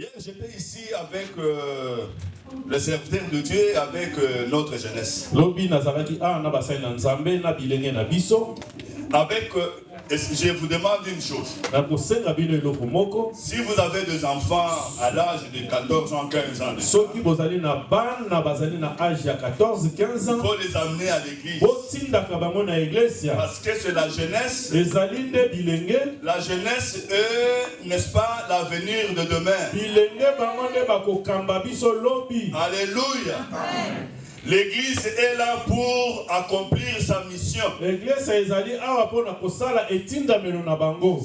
Hier, j'étais ici avec le serviteur de Dieu et avec notre jeunesse. Avec, je vous demande une chose. Si vous avez des enfants à l'âge de 14 ans, 15 ans, il faut les amener à l'église. Parce que c'est la jeunesse. La jeunesse, n'est-ce pas, l'avenir de demain. Alléluia. L'église est là pour accomplir sa mission. Vous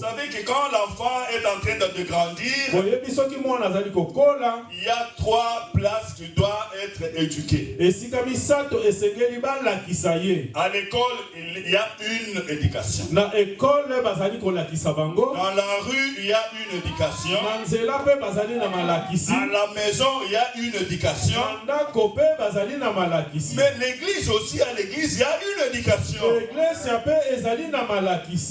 savez que quand l'enfant est en train de grandir, il y a 3 places qui doivent être éduquées. À l'école, il y a une éducation. Dans la rue, il y a une éducation. À la maison, il y a une éducation. Mais l'église aussi, à l'église, il y a une éducation.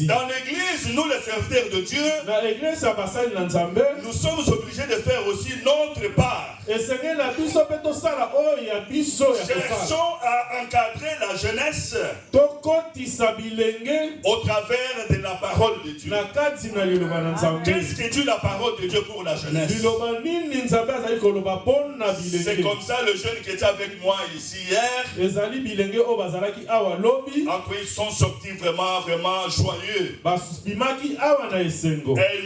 Dans l'église, nous les serviteurs de Dieu, nous sommes obligés de faire aussi notre part. Cherchons à encadrer la jeunesse au travers de la parole de Dieu. Qu'est-ce que dit la parole de Dieu pour la jeunesse? C'est comme ça le jeune qui était avec moi ici hier, après ils sont sortis vraiment joyeux. Et ils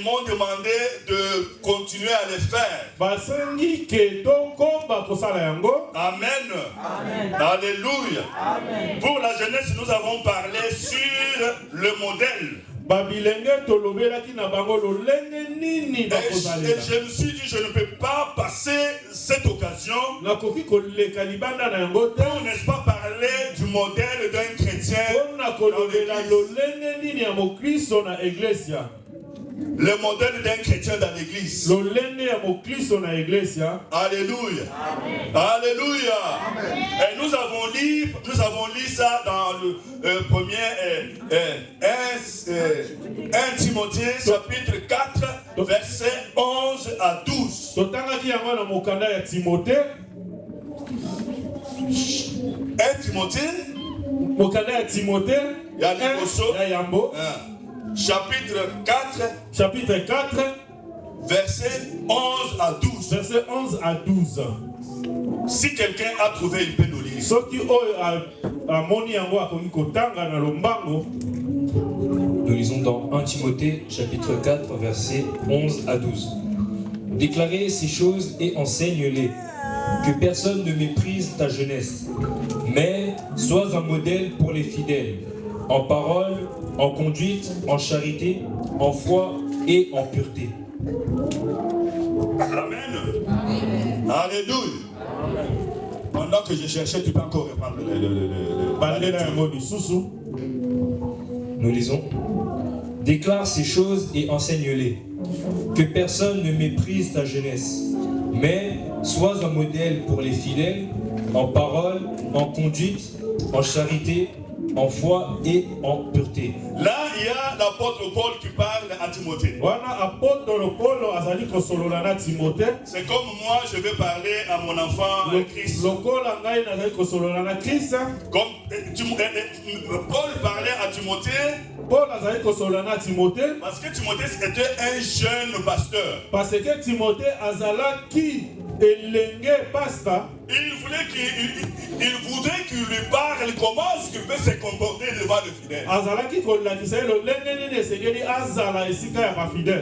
m'ont demandé de continuer à les faire. Amen. Alléluia. Pour la jeunesse, nous avons parlé sur le modèle. Et je me suis dit, je ne peux pas passer cette occasion pour, n'est-ce pas, parler du modèle d'un chrétien dans l'église. Le modèle d'un chrétien dans l'église. Alléluia. Alléluia. Et nous avons lu ça dans le premier 1 Timothée chapitre 4 verset 11 à 12. 1 Timothée chapitre 4 verset 11 à 12. Verset 11 à 12. Si quelqu'un a trouvé, il peut nous lire. Nous lisons dans 1 Timothée chapitre 4 verset 11 à 12. Déclarez ces choses et enseigne-les, que personne ne méprise ta jeunesse, mais sois un modèle pour les fidèles, en parole, en conduite, en charité, en foi et en pureté. Amen. Alléluia. Pendant que je cherchais, tu peux encore reprendre Nous lisons. Déclare ces choses et enseigne-les, que personne ne méprise ta jeunesse, mais sois un modèle pour les fidèles, en parole, en conduite, en charité, en foi et en pureté. Là, il y a l'apôtre Paul qui parle à Timothée. C'est comme moi, je vais parler à mon enfant Christ. Comme Paul parlait à Timothée. Parce que Timothée était un jeune pasteur. Parce que Timothée azalaki elenge pasteur. Il voudrait qu'il lui parle comment est-ce qu'il peut se comporter devant le fidèle.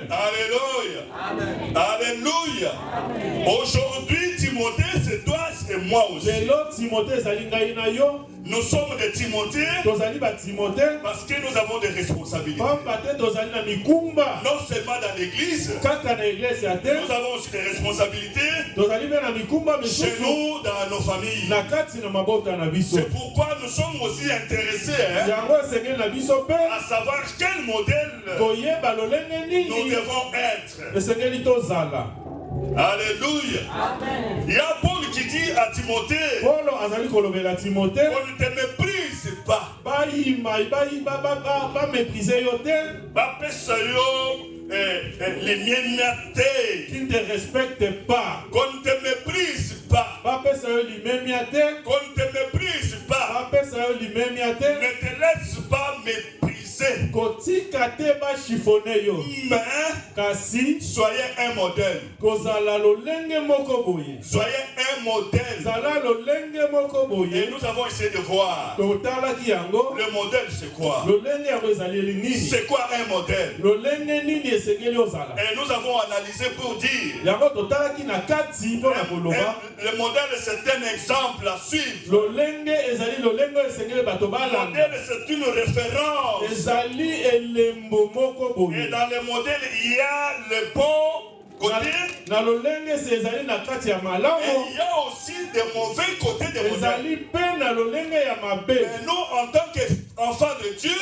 Alléluia. Alléluia. Aujourd'hui, Timothée, c'est toi et moi aussi. Nous sommes des Timothées parce que nous avons des responsabilités. Non seulement dans l'église, nous avons aussi des responsabilités chez nous, dans nos familles. C'est pourquoi nous sommes aussi intéressés à savoir quel modèle nous devons être. Alléluia. Il y a Paul qui dit à Timothée, on ne te méprise pas. qui ne te respecte pas, qu'on ne te méprise pas, qu'on ne te méprise pas, ne te laisse pas mépriser. Mais soyez un modèle. Soyez un modèle. Et nous avons essayé de voir. Le modèle c'est quoi? C'est quoi un modèle? Et nous avons analysé pour dire. Le modèle c'est un exemple à suivre. Le modèle c'est une référence. Et dans le modèle il y a le bon côté. Et il y a aussi des mauvais côtés des modèles. Mais nous en tant qu'enfants de Dieu,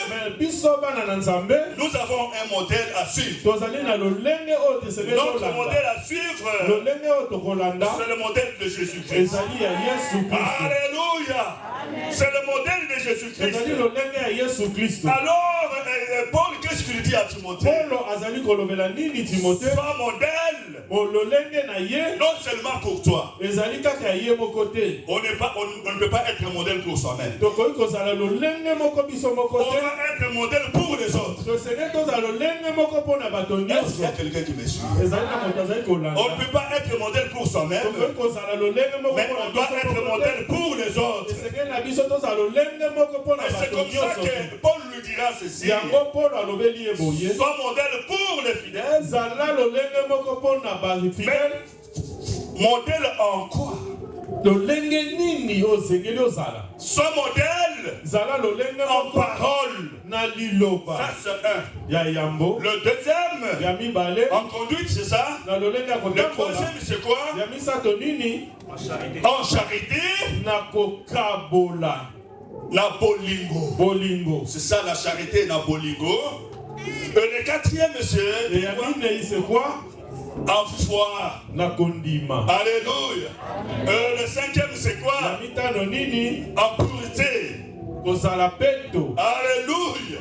nous avons un modèle à suivre. Notre modèle à suivre, c'est le modèle de Jésus-Christ. Alléluia. C'est le modèle de Jésus-Christ. Alors, Paul, qu'est-ce qu'il dit à Timothée? Sois modèle. Non seulement pour toi. On ne peut pas être un modèle pour soi-même. On va être un modèle pour les autres. Est-ce qu'il y a quelqu'un qui me suit? On ne peut pas être un modèle pour soi-même, mais on doit être un modèle pour les autres. Et c'est comme ça que Paul lui dira ceci. Sois modèle pour les fidèles. Mais modèle en quoi? Sois modèle en parole. Ça c'est un. Le deuxième en conduite, c'est ça. Le troisième c'est quoi? En charité. Na bolingo. C'est ça la charité, na bolingo. Et le quatrième c'est quoi? En foi. Alléluia. Le cinquième c'est quoi? En pureté. Alléluia.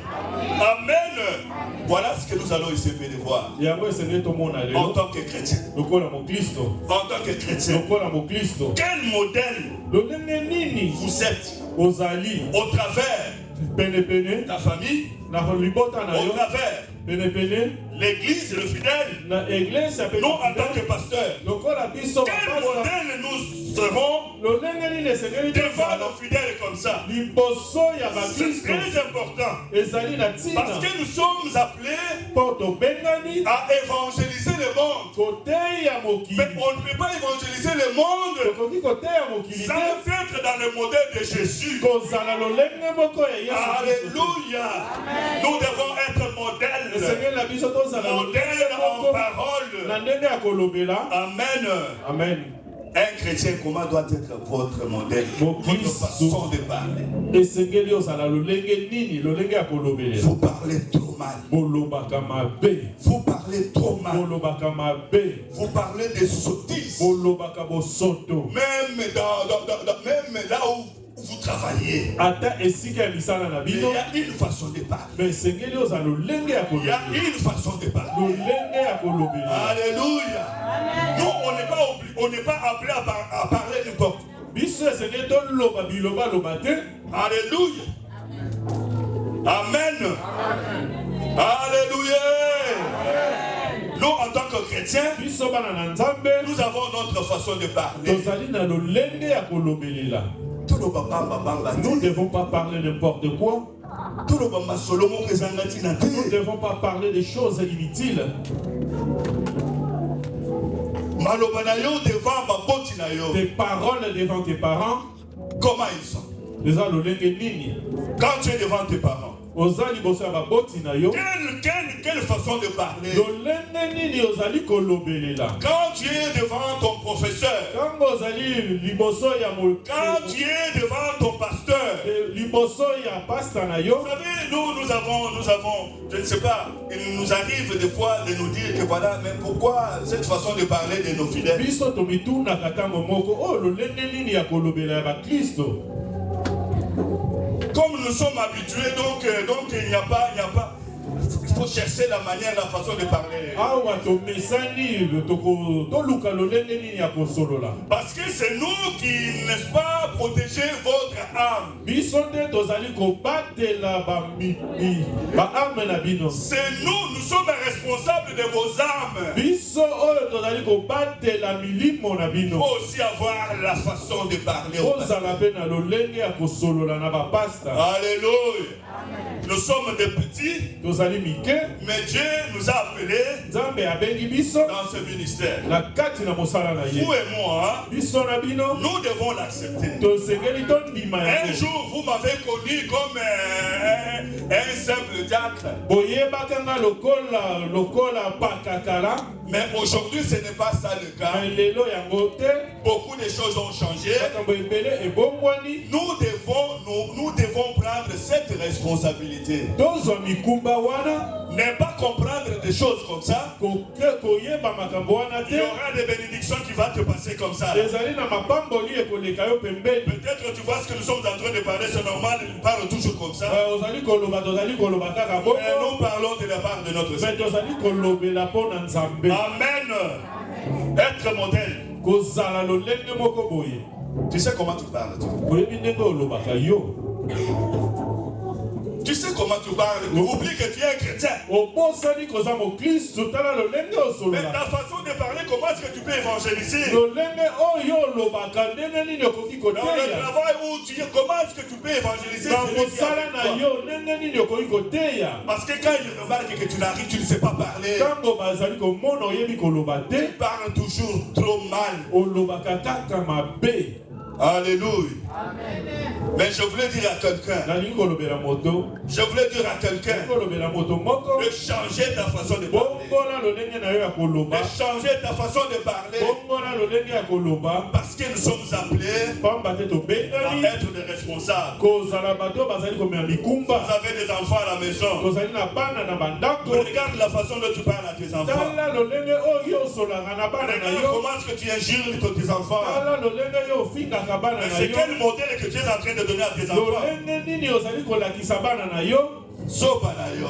Amen. Voilà ce que nous allons essayer de voir. En tant que chrétien. En tant que chrétien. Quel modèle vous êtes au travers de ta famille, au travers l'église, le fidèle, nous en tant que pasteurs, quel modèle nous serons devant nos fidèles comme ça? C'est très important parce que nous sommes appelés à évangéliser le monde. Mais on ne peut pas évangéliser le monde sans être dans le modèle de Jésus. Alléluia. Nous devons être modèles. Modèle en parole. Amen. Amen. Un chrétien, comment doit être votre modèle? Votre façon de parler. Vous parlez trop mal. Vous parlez trop mal. Vous parlez des sottises. Même là où vous travaillez. Il y a une façon de parler. Il y a une façon de parler. Alléluia. Nous, on n'est pas appelé à parler n'importe. Alléluia. Amen. Alléluia. Nous, en tant que chrétiens, nous avons notre façon de parler. Nous ne devons pas parler n'importe quoi. Nous ne devons pas parler des choses inutiles. Tes paroles devant tes parents, comment ils sont? Quand tu es devant tes parents, quelle façon de parler? Quand tu es devant ton professeur, quand tu es devant ton pasteur, vous savez, nous avons, je ne sais pas, il nous arrive des fois de nous dire que voilà, mais pourquoi cette façon de parler de nos fidèles? Comme nous sommes habitués, donc il n'y a pas, faut chercher la manière, la façon de parler. Parce que c'est nous qui, n'est-ce pas, protéger votre âme. C'est nous sommes responsables de vos âmes. Il faut aussi avoir la façon de parler. Alléluia. Nous sommes des petits, mais Dieu nous a appelés dans ce ministère. Vous et moi, nous devons l'accepter. Un jour, vous m'avez connu comme un simple diacre. Mais aujourd'hui, ce n'est pas ça le cas. Beaucoup de choses ont changé. Nous devons prendre cette responsabilité. Ne pas comprendre des choses comme ça. Il y aura des bénédictions qui vont te passer comme ça. Peut-être tu vois ce que nous sommes en train de parler, c'est normal, ils parlent toujours comme ça. Mais nous parlons de la part de notre Seigneur. Amen. Être modèle. Tu sais comment tu parles, tu sais comment tu parles. Tu oublies que tu es un chrétien. Mais ta façon de parler, comment est-ce que tu peux évangéliser? Dans le travail où tu es, comment est-ce que tu peux évangéliser? Parce que quand il remarque que tu n'arrives, tu ne sais pas parler. Tu parles toujours trop mal. Alléluia. Amen. Mais je voulais dire à quelqu'un, de changer ta façon de parler. De changer ta façon de parler. Parce que nous sommes appelés à être des responsables. Vous avez des enfants à la maison. Regarde la façon dont tu parles à tes enfants. Regarde comment est-ce que tu injures tes enfants. C'est quel modèle que tu es en train de donner à tes enfants? Sobanayo.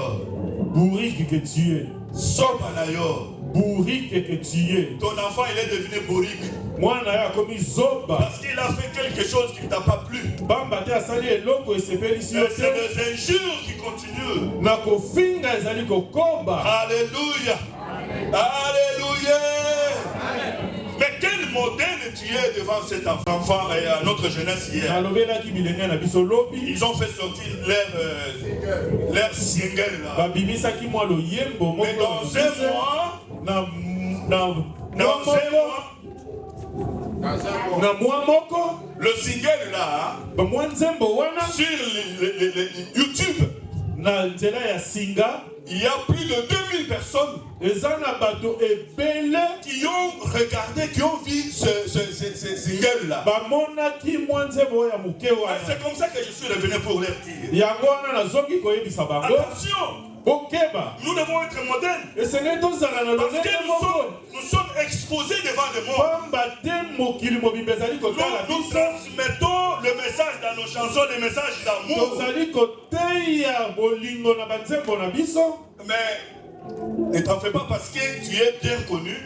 Bourrique que tu es. Sobanayo. Bourrique que tu es. Ton enfant il est devenu bourrique. Parce qu'il a fait quelque chose qui ne t'a pas plu. C'est des injures qui continuent. Alléluia. Alléluia. Mais quel modèle tu es devant cet enfant et à notre jeunesse hier? Ils ont fait sortir leur single là. Mais dans un mois, le single là, sur YouTube, il y a plus de 2000 personnes qui ont regardé, qui ont vu ce single-là. C'est comme ça que je suis revenu pour leur dire. Attention! Nous devons être modèles. Parce que nous sommes exposés devant le monde. Nous transmettons le message dans nos chansons, le message d'amour. Mais ne t'en fais pas parce que tu es bien connu.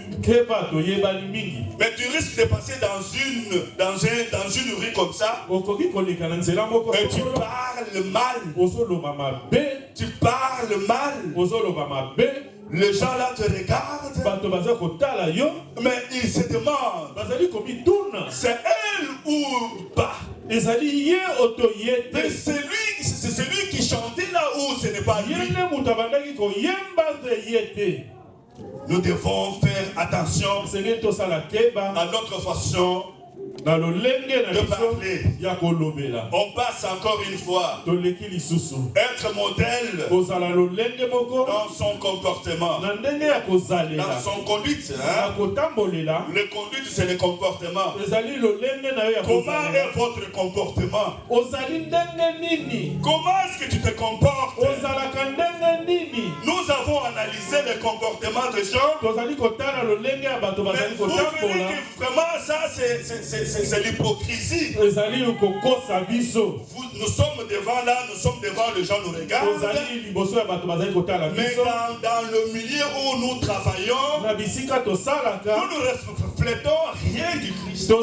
Mais tu risques de passer dans une rue comme ça. Et tu parles mal. Tu parles mal. Les gens là te regardent. Mais ils se demandent, c'est elle ou pas? Mais c'est celui qui chantait là où ce n'est pas lui. Nous devons faire attention à notre façon de parler. On passe encore une fois. Être modèle dans son comportement, dans son conduite. Le conduite, c'est le comportement. Comment est votre comportement? Comment est-ce que tu te comportes? Nous avons analysé le comportement des gens. Mais vous verrez que vraiment ça, c'est c'est l'hypocrisie. Nous sommes devant là, nous sommes devant, les gens nous regardent. Mais dans le milieu où nous travaillons, nous ne reflétons rien du Christ. Nous ne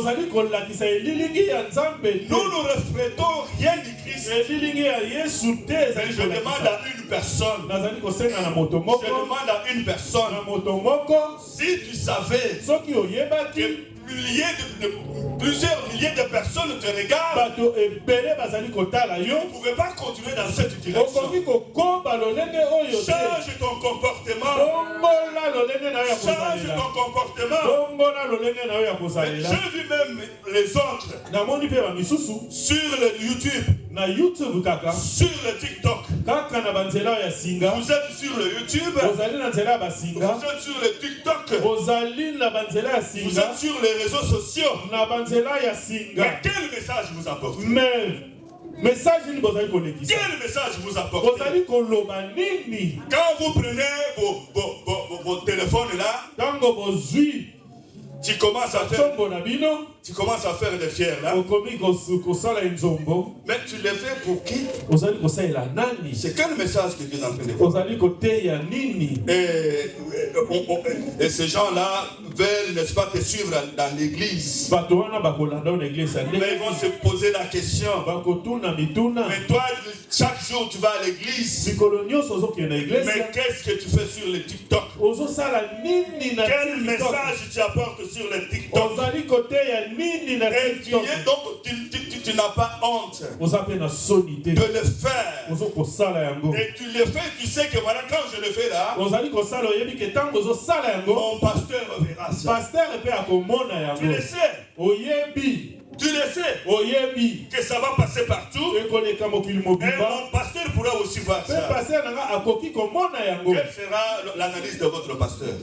reflétons rien du Christ. Et je demande à une personne. Je demande à une personne. Si tu savais que plusieurs milliers de personnes te regardent, vous ne pouvez pas continuer dans cette direction. Change ton comportement. Change ton comportement. J'ai vu même les autres sur le YouTube, sur le TikTok. Vous êtes sur le YouTube, vous êtes sur le TikTok, vous êtes sur les réseaux sociaux. Mais quel message vous apporte? Quel message vous apporte? Quand vous prenez vos téléphones là, tu commences à faire des fiers là. Mais tu les fais pour qui? C'est quel message que tu es en train de faire? Et ces gens-là veulent, n'est-ce pas, te suivre dans l'église. Mais ils vont se poser la question. Mais toi, chaque jour tu vas à l'église. Mais qu'est-ce que tu fais sur le TikTok? Quel message tu apportes sur le TikTok? Tu n'as pas honte de le faire. Et tu le fais, tu sais que voilà, quand je le fais là, mon pasteur verra ça. Tu le sais. Tu le sais que ça va passer partout. Et mon pasteur pourra aussi voir ça. Quelle sera l'analyse de votre pasteur?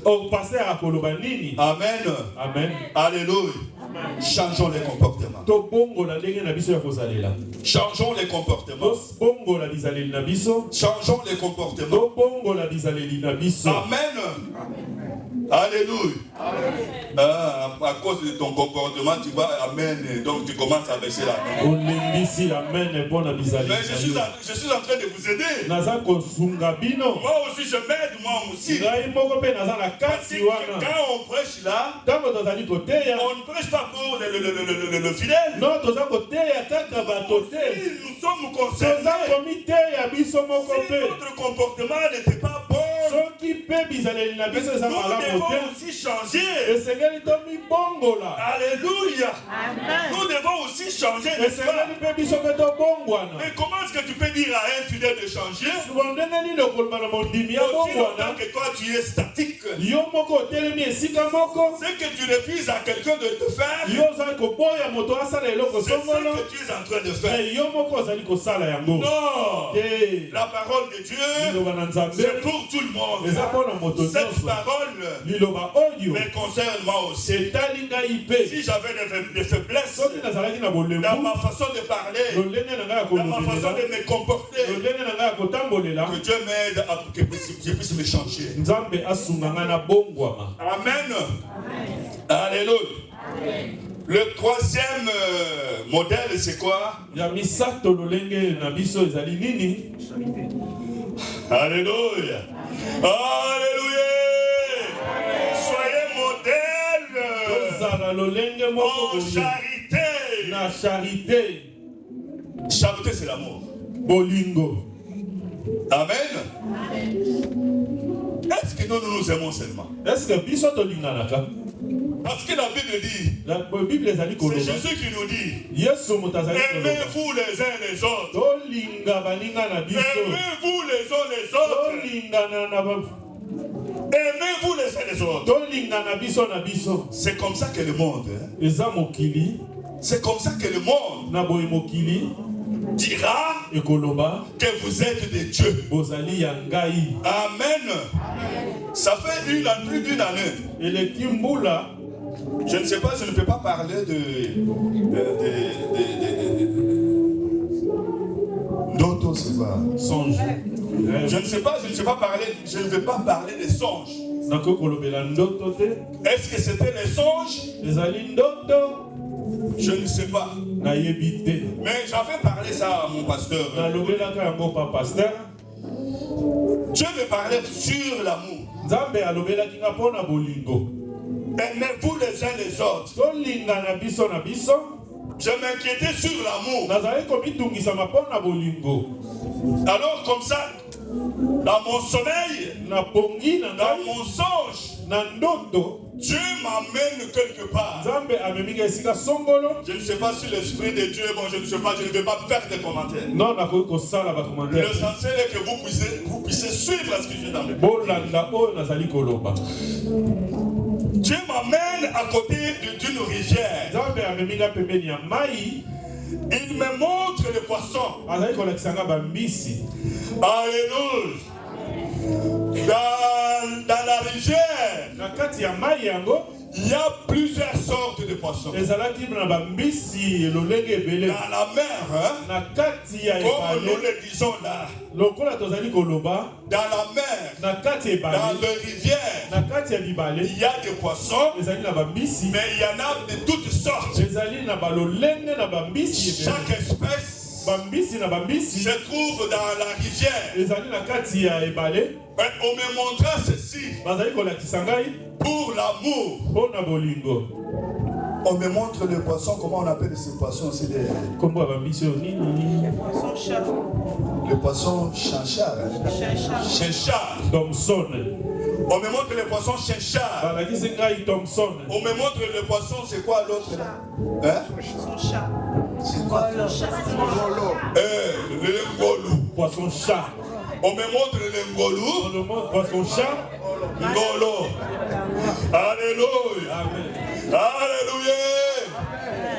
Amen. Amen. Alléluia. Changeons les comportements. Changeons les comportements. Changeons les comportements. Amen. Alléluia. À cause de ton comportement, tu vas amen. Donc tu commences à baisser la main. Mais je suis en train de vous aider. Moi aussi je m'aide, moi aussi. Quand on prêche là, on ne prêche pas pour le fidèle. Non, nous sommes concernés. Si notre comportement n'était pas bon, nous devons aussi changer. Alléluia. Nous devons aussi changer, n'est-ce pas? Mais comment est-ce que tu peux dire à un fidèle de changer aussi longtemps que toi tu es statique? Ce que tu refuses à quelqu'un de te faire, c'est ce que tu es en train de faire. Non. La parole de Dieu, c'est pour tout le monde. Cette parole me concerne moi aussi. Si j'avais des faiblesses dans ma façon de parler, dans ma façon de me comporter, que Dieu m'aide à que je puisse me changer. Amen. Alléluia. Le troisième modèle, c'est quoi? Alléluia. Alléluia. Soyez modèle en charité. Charité, c'est l'amour. Bolingo. Amen. Est-ce que nous nous aimons seulement? Est-ce que parce que la Bible dit, c'est Jésus qui nous dit, aimez-vous les uns les autres. Aimez-vous les uns les autres. Aimez-vous les uns les autres. C'est comme ça que le monde, c'est comme ça que le monde dira que vous êtes des dieux. Amen. Ça fait plus d'une année. Je ne sais pas, je ne peux pas parler d'autres songes. Je ne sais pas, je ne vais pas parler des songes. Est-ce que c'était les songes Je ne sais pas. Mais j'avais parlé ça à mon pasteur. Dieu me parlait sur l'amour. Aimez-vous les uns les autres. Je m'inquiétais sur l'amour. Alors comme ça, dans mon sommeil, dans mon songe, Dieu m'amène quelque part. Je ne sais pas si l'Esprit de Dieu est bon, je ne sais pas, je ne vais pas faire des commentaires. L'essentiel est que vous puissiez suivre ce que je dis dans mes paroles. Dieu m'amène à côté d'une rivière. Il me montre les poissons. Alléluia. Dans la rivière, il y a plusieurs sortes de poissons. Dans la mer, comme nous le disons là, dans la mer, dans les rivières, il y a des poissons, mais il y en a de toutes sortes. Chaque espèce se trouve dans la rivière. On me montra ceci pour l'amour. On me montre les poissons. Comment on appelle ces poissons? C'est les poissons chinchard. Chinchard. Thomson. On me montre les poissons chinchard. On me montre les poissons, c'est quoi l'autre là? C'est quoi le ngolo. Poisson chat. On me montre le ngolo. On me montre poisson chat. Ngolo. Alléluia. Amen. Alléluia.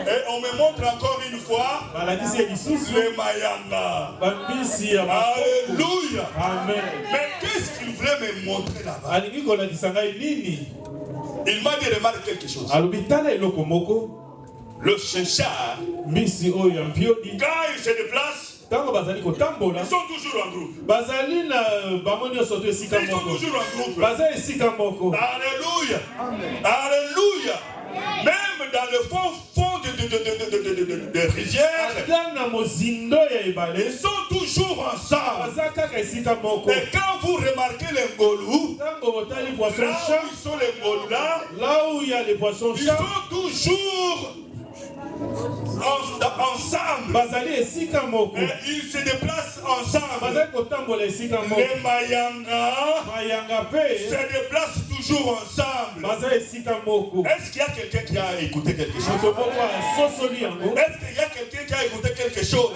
Et on me montre encore une fois le mayanga. Alléluia. Amen. Mais qu'est-ce qu'il voulait me montrer là-bas? Il m'a dit remarque quelque chose. Le chinchard, quand il se déplace, ils sont toujours en groupe. Ils sont toujours en groupe. Alléluia. Alléluia. Même dans le fond de rivière, ils sont toujours ensemble. Et quand vous remarquez les ngolous, là où ils sont les ngolous là où il y a les poissons chats, ils sont toujours ensemble. Et ils se déplacent ensemble. Les mayanga se déplacent toujours ensemble. Est-ce qu'il y a quelqu'un qui a écouté quelque chose? Est-ce qu'il y a quelqu'un qui a écouté quelque chose?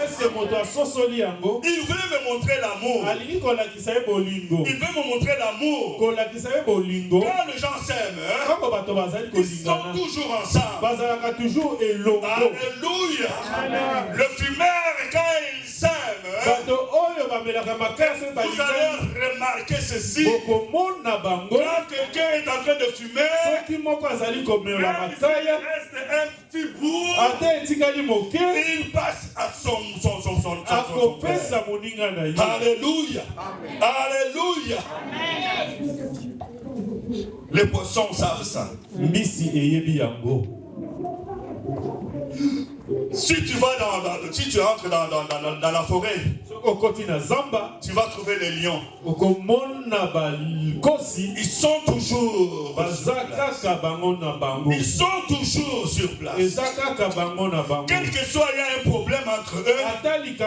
Il veut me montrer l'amour. Il veut me montrer l'amour. Quand les gens s'aiment, ils sont toujours ensemble. Alléluia. Le fumeur, quand il s'aime, vous allez remarquer ceci. Quand quelqu'un est en train de fumer, il reste un petit bout, il passe à son frère. Alléluia. Alléluia. Les poissons savent ça. Si tu entres dans la forêt, tu vas trouver les lions. Ils sont toujours sur place. Quel que soit, il y a un problème entre eux, ils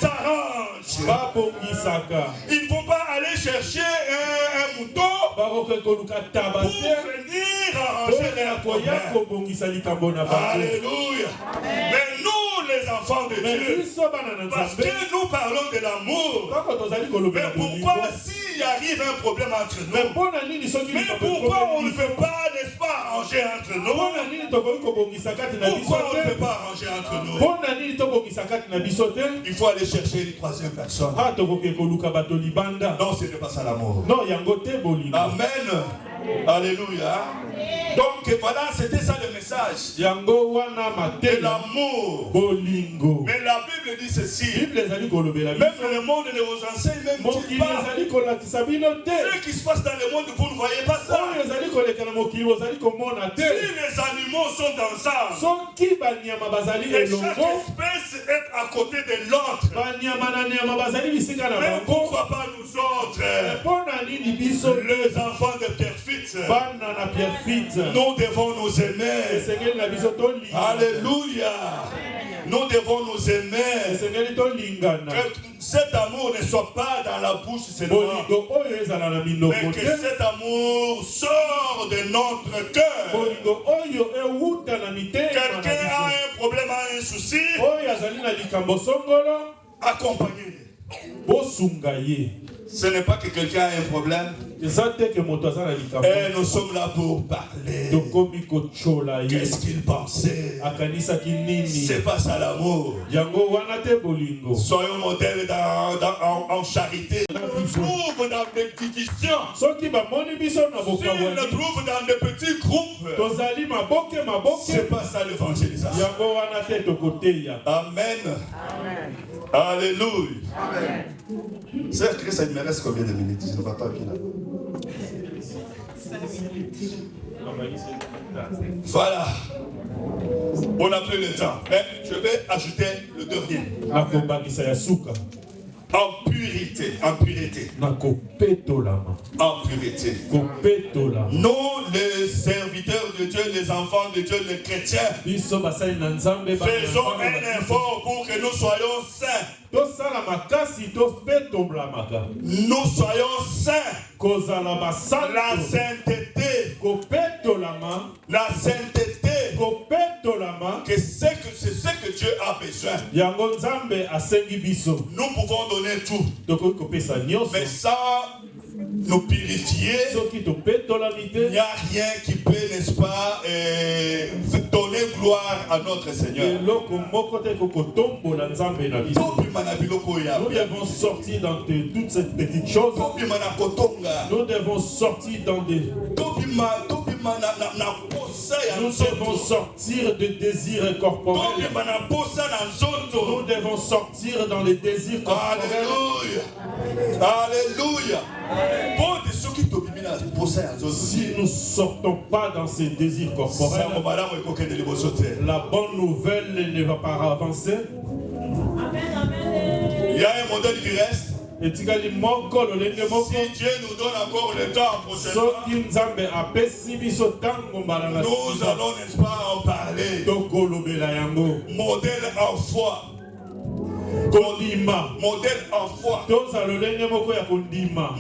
s'arrangent. Ils ne vont pas aller chercher un mouton pour venir arranger les problèmes. Alléluia. Mais nous, les enfants de Dieu, parce que nous parlons de l'amour, mais pourquoi s'il arrive un problème entre nous, mais pourquoi on ne peut pas, n'est-ce pas, arranger entre nous? Pourquoi on ne peut pas arranger entre nous? Il faut aller chercher une troisième personne. Non, ce n'est pas ça l'amour. Amen. Alléluia. Donc voilà, c'était ça le message de l'amour. Mais la Bible dit ceci. Même le monde ne vous enseigne même pas. Ce qui se passe dans le monde, vous ne voyez pas ça. les animaux sont ensemble, et chaque espèce est à côté de l'autre, mais pourquoi pas nous autres, les enfants de Pierre-Fitz, nous devons nous aimer. Alléluia. Nous devons nous aimer. Que cet amour ne soit pas dans la bouche seulement, mais que cet amour sort de notre cœur. Quelqu'un a un problème, a un souci, accompagnez-le. Ce n'est pas que quelqu'un a un problème. Et nous sommes là pour parler. Qu'est-ce qu'il pensait? C'est pas ça l'amour. Soyons modèles en charité. On le trouve dans des divisions. Si on le trouve dans des petits groupes, c'est pas ça l'évangélisation. Amen. Alléluia. Sœur Christ, il me reste combien de minutes? Je ne vois pas bien là. Voilà. On n'a plus le temps. Mais je vais ajouter le dernier. En purité. En pureté. Nous, les serviteurs de Dieu, les enfants de Dieu, les chrétiens, faisons un effort pour que nous soyons saints. Nous soyons saints. La sainteté. La sainteté. Que c'est ce que Dieu a besoin. Nous pouvons donner tout. Mais sans nous purifier, il n'y a rien qui peut, n'est-ce pas, donner gloire à notre Seigneur. Nous devons sortir dans toutes ces petites choses. Nous devons sortir dans des... Nous devons sortir de désirs corporels. Nous devons sortir dans les désirs corporels. Alléluia. Alléluia. Si nous ne sortons pas dans ces désirs corporels, la bonne nouvelle ne va pas avancer. Il y a un modèle qui reste. Si Dieu nous donne encore le temps prochainement, nous allons, n'est-ce pas, en parler. Modèle en foi. Modèle en foi.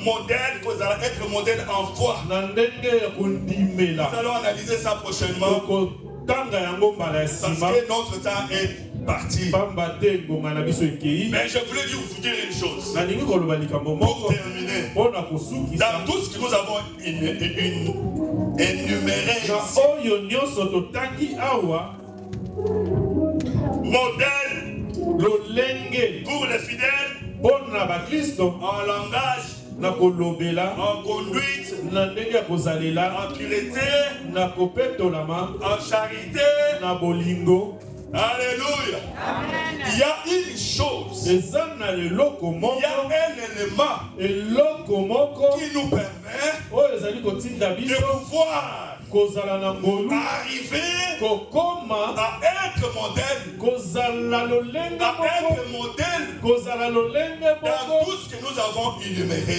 Modèle, vous allez être modèle en foi. Nous allons analyser ça prochainement. Parce que notre temps est parti. Mais je voulais vous dire une chose. Pour terminer, dans tout ce que nous avons énuméré ici, modèle pour les fidèles, en langage, en conduite, en pureté, en charité. Alléluia. Amen. Il y a une chose, il y a un élément qui nous permet de pouvoir arriver à être modèle, dans tout ce que nous avons énuméré.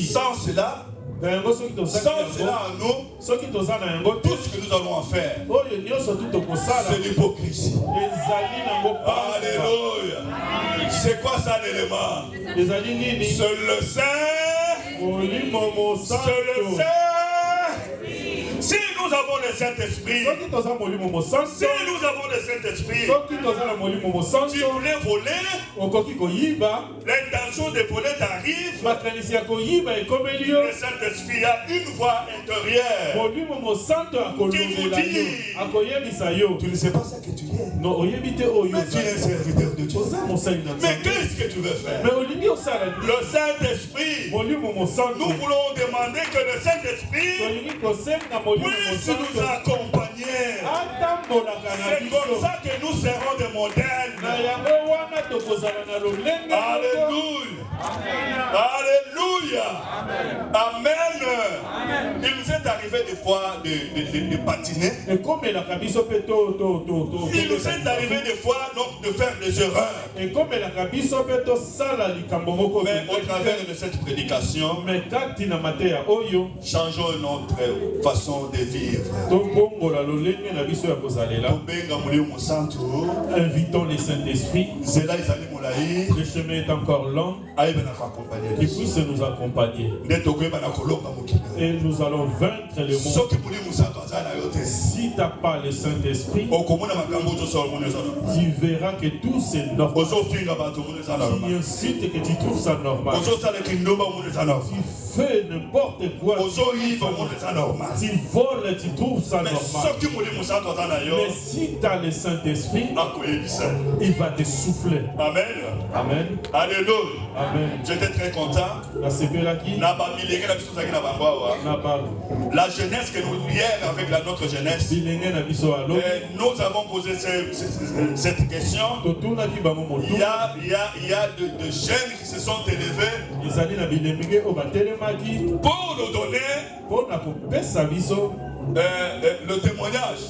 Sans cela, en nous, tout ce que nous allons en faire, c'est l'hypocrisie. Alléluia. C'est quoi ça l'élément? C'est le Saint. C'est le Saint. Si nous avons le Saint-Esprit, tu voulais voler, l'intention de voler t'arrive, le Saint-Esprit a une voix intérieure qui vous dit, tu ne sais pas ce que tu es, mais tu es un serviteur de Dieu. Mais qu'est-ce que tu veux faire? Le Saint-Esprit, nous voulons demander que le Saint-Esprit puisse nous accompagner. C'est comme ça que nous serons des modèles. Alléluia. Alléluia. Amen. Il nous est arrivé arrivé des fois de patiner. Et comme la cabiso peto Il nous est arrivé des fois donc de faire des erreurs. Et comme la cabiso peto sala likambomoko. Mais au travers de cette prédication, mais kati na mateya oyo, changeons notre façon de vivre. tobongola lolenge na biso ya kozalela. Tobenga Molimo Santo. Invitons les Saint-Esprit. Zela izali molayi. Le chemin est encore long. Qui puisse nous accompagner. Et nous allons vaincre le monde. Si tu n'as pas le Saint-Esprit, tu verras que tout c'est normal. Tu incites que tu trouves ça normal. Tu fais n'importe quoi. Tu voles, tu trouves ça normal. Mais si tu as le Saint-Esprit, il va te souffler. Amen. Amen. Alléluia. Amen. J'étais très content. La jeunesse que nous hier avec notre jeunesse, nous avons posé cette question. Il y a de jeunes qui se sont élevés pour nous donner le témoignage.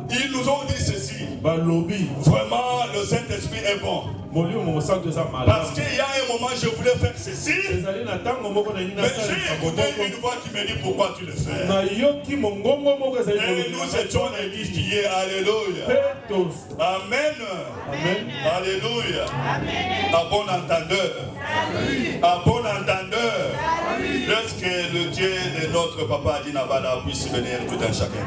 Ils nous ont dit ceci. Vraiment, le Saint-Esprit est bon. Parce qu'il y a un moment, je voulais faire ceci. Mais j'ai écouté une voix qui me dit pourquoi tu le fais. Et nous étions édifiés. Alléluia. Amen. Alléluia. À bon entendeur. À bon entendeur. Lorsque le Dieu de notre papa Dinabala puisse venir tout un chacun.